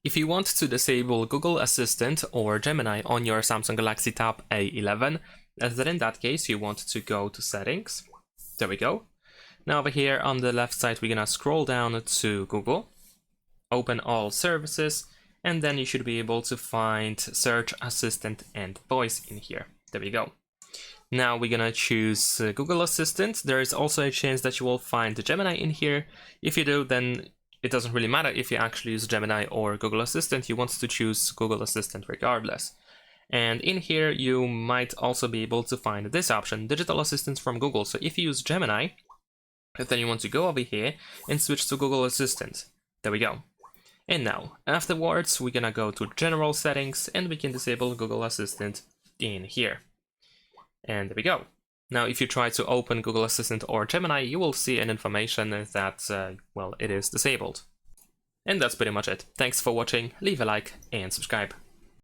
if you want to disable Google Assistant or Gemini on your Samsung Galaxy Tab A11, then in that case you want to go to Settings. There we go. Now over here on the left side we're gonna scroll down to Google, open all services, and then you should be able to find Search Assistant and Voice in here. There we go. Now we're gonna choose Google Assistant. There is also a chance that you will find the Gemini in here. If you do, then it doesn't really matter if you actually use Gemini or Google Assistant. You want to choose Google Assistant regardless. And in here you might also be able to find this option, Digital Assistants from Google. So if you use Gemini, then you want to go over here and switch to Google Assistant. There we go. And now, afterwards, we're gonna go to General Settings and we can disable Google Assistant in here. And there we go. Now, if you try to open Google Assistant or Gemini, you will see an information that, well, it is disabled. And that's pretty much it. Thanks for watching, leave a like and subscribe.